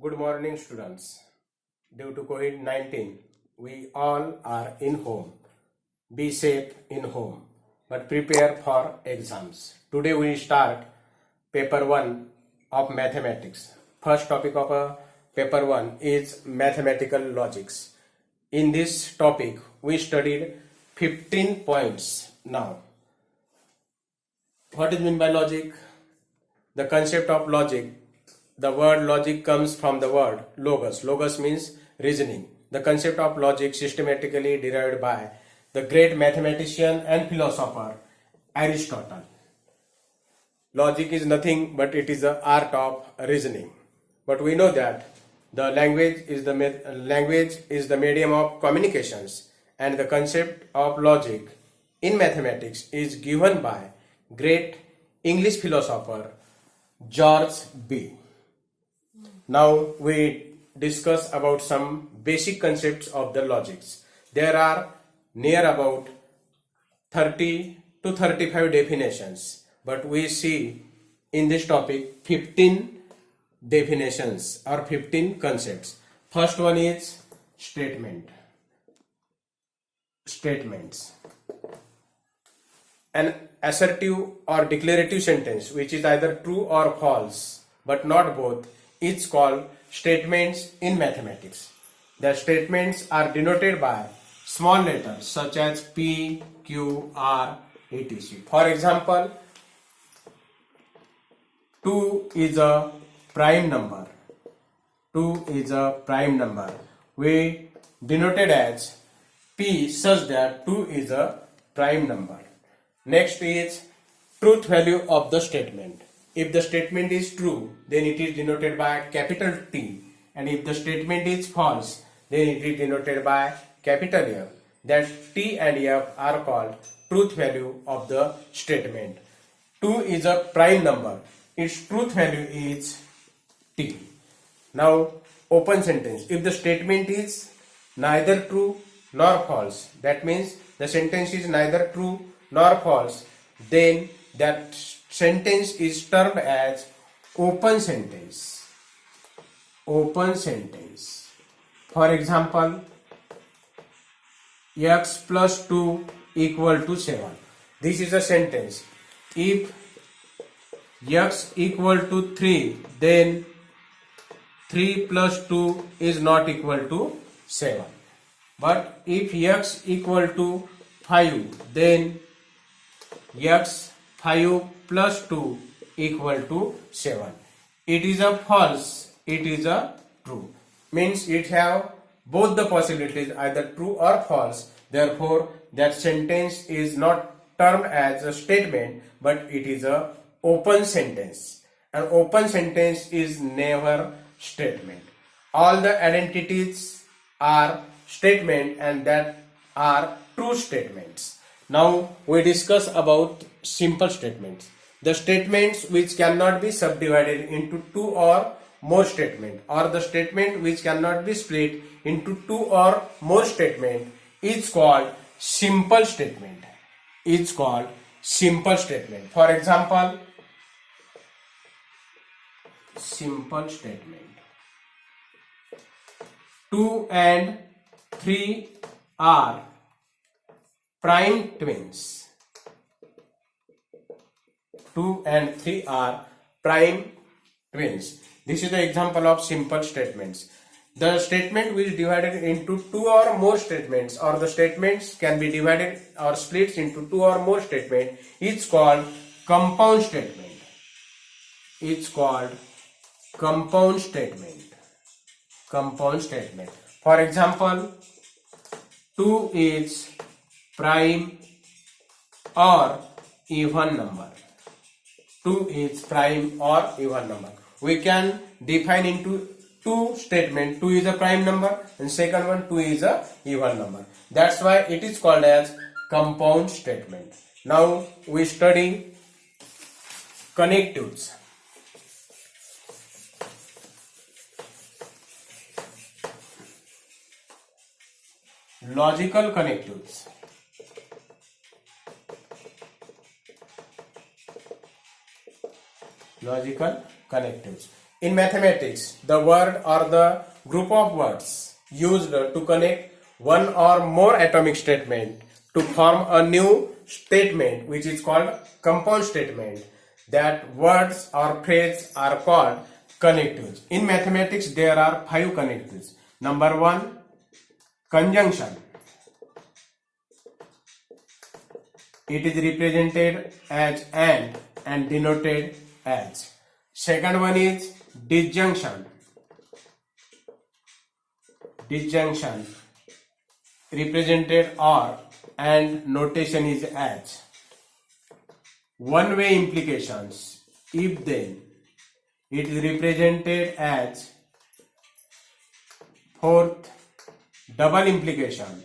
Good morning, students. Due to COVID-19, we all are in home. Be safe in home, but prepare for exams. Today we start paper 1 of mathematics. First topic of paper 1 is mathematical logics. In this topic, we studied 15 points now. What is meant by logic? The concept of logic. The word logic comes from the word logos. Logos means reasoning. The concept of logic systematically derived by the great mathematician and philosopher Aristotle. Logic is nothing but it is the art of reasoning. But we know that the language is the medium of communications, and the concept of logic in mathematics is given by great English philosopher George B. Now we discuss about some basic concepts of the logics. There are near about 30 to 35 definitions, but we see in this topic 15 definitions or 15 concepts. First one is statements. An assertive or declarative sentence which is either true or false but not both is called statements in mathematics. The statements are denoted by small letters such as P, Q, R, etc. For example, 2 is a prime number. 2 is a prime number. We denoted as P such that 2 is a prime number. Next is truth value of the statement. If the statement is true, then it is denoted by capital T, and if the statement is false, then it is denoted by capital F. That T and F are called truth value of the statement. 2 is a prime number. Its truth value is T. Now, open sentence. If the statement is neither true nor false, that means the sentence is neither true nor false, then that sentence is termed as open sentence. Open sentence. For example, x plus 2 equal to 7. This is a sentence. If x equal to 3, then 3 plus 2 is not equal to 7. But if x equal to 5, then x 5 plus 2 equal to 7. It is a false, it is a true. Means it have both the possibilities, either true or false. Therefore, that sentence is not termed as a statement, but it is a open sentence. An open sentence is never statement. All the identities are statement, and that are true statements. Now we discuss about simple statements. The statements which cannot be subdivided into two or more statements, or the statement which cannot be split into two or more statements, is called simple statement. It's called simple statement. For example, simple statement. 2 and 3 are prime twins. 2 and 3 are prime twins. This is the example of simple statements. The statement which is divided into two or more statements, or the statements can be divided or split into two or more statements, is called compound statement. It's called compound statement. Compound statement. For example, 2 is prime or even number. 2 is prime or even number. We can define into two statements. 2 is a prime number, and second one 2 is a even number. That's why it is called as compound statement. Now we study connectives. Logical connectives. Logical connectives. In mathematics, the word or the group of words used to connect one or more atomic statement to form a new statement, which is called compound statement. That words or phrase are called connectives. In mathematics, there are 5 connectives. Number 1, conjunction. It is represented as and denoted as. Second one is disjunction. Disjunction represented or and notation is as. One-way implications. If then, it is represented as. Fourth, double implication.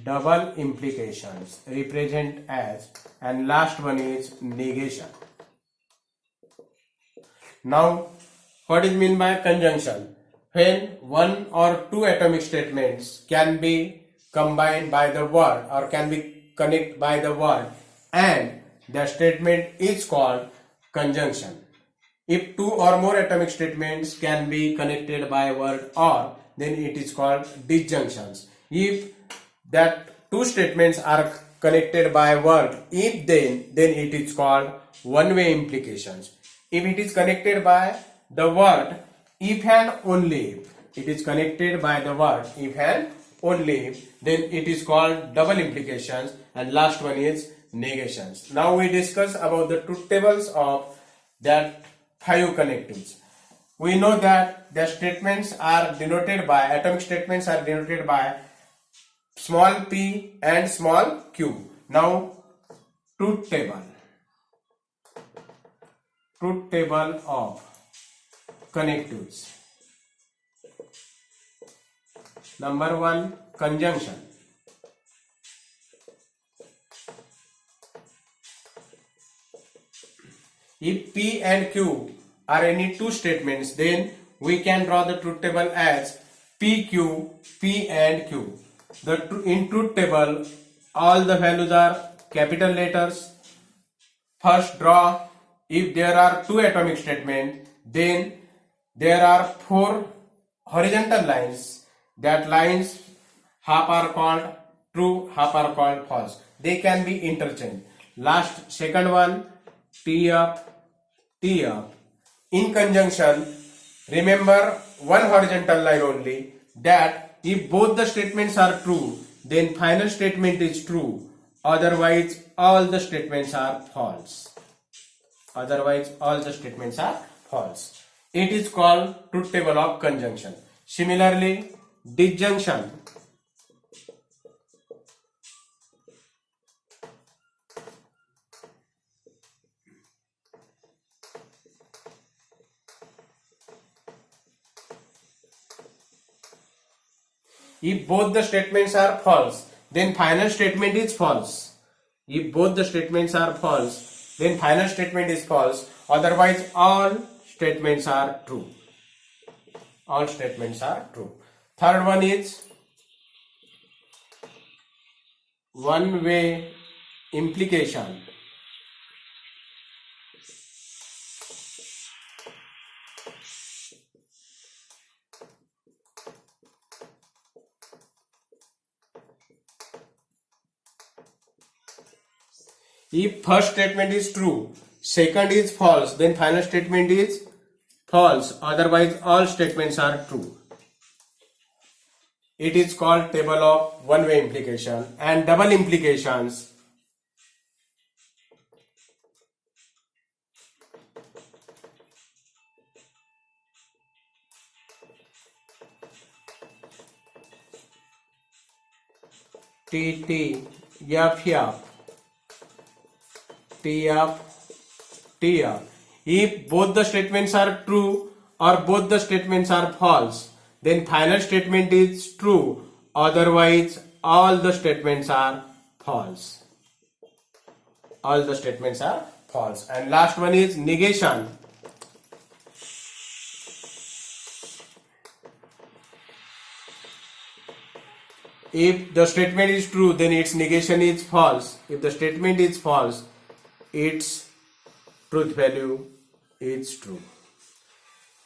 Double implications represent as, and last one is negation. Now, what is meant by conjunction? When one or two atomic statements can be combined by the word or can be connected by the word and the statement is called conjunction. If two or more atomic statements can be connected by a word or, then it is called disjunctions. If that two statements are connected by a word, if then it is called one-way implications. If it is connected by the word if and only if, it is connected by the word if and only if, then it is called double implications, and last one is negations. Now we discuss about the truth tables of that 5 connectives. We know that the statements are denoted by, atomic statements are denoted by small p and small q. Now, truth table of connectives. Number 1, conjunction. If p and q are any two statements, then we can draw the truth table as pq, p and q. In truth table, all the values are capital letters. First draw, if there are two atomic statements, then there are 4 horizontal lines. That lines, half are called true, half are called false. They can be interchanged. Second one, T up, T up. In conjunction, remember one horizontal line only, that if both the statements are true, then final statement is true. Otherwise, all the statements are false. It is called truth table of conjunction. Similarly, disjunction. If both the statements are false, then final statement is false. If both the statements are false, then final statement is false. Otherwise, all statements are true. Third one is one-way implication. If first statement is true, second is false, then final statement is false. Otherwise, all statements are true. It is called table of one-way implication. And double implications. T, T, F, F. T up. If both the statements are true or both the statements are false, then final statement is true. Otherwise, all the statements are false. And last one is negation. If the statement is true, then its negation is false. If the statement is false, its truth value is true.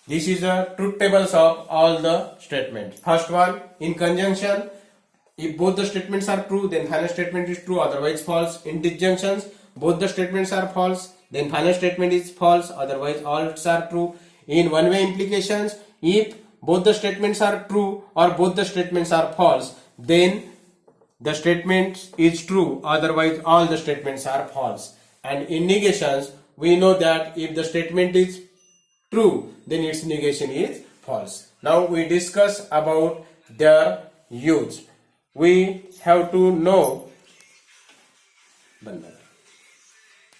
This is a truth tables of all the statements. First one, in conjunction, if both the statements are true, then final statement is true, otherwise false. In disjunctions, both the statements are false, then final statement is false, otherwise all are true. In one-way implications, if both the statements are true or both the statements are false, then the statement is true, otherwise all the statements are false. And in negations, we know that if the statement is true, then its negation is false. Now we discuss about their use. We have to know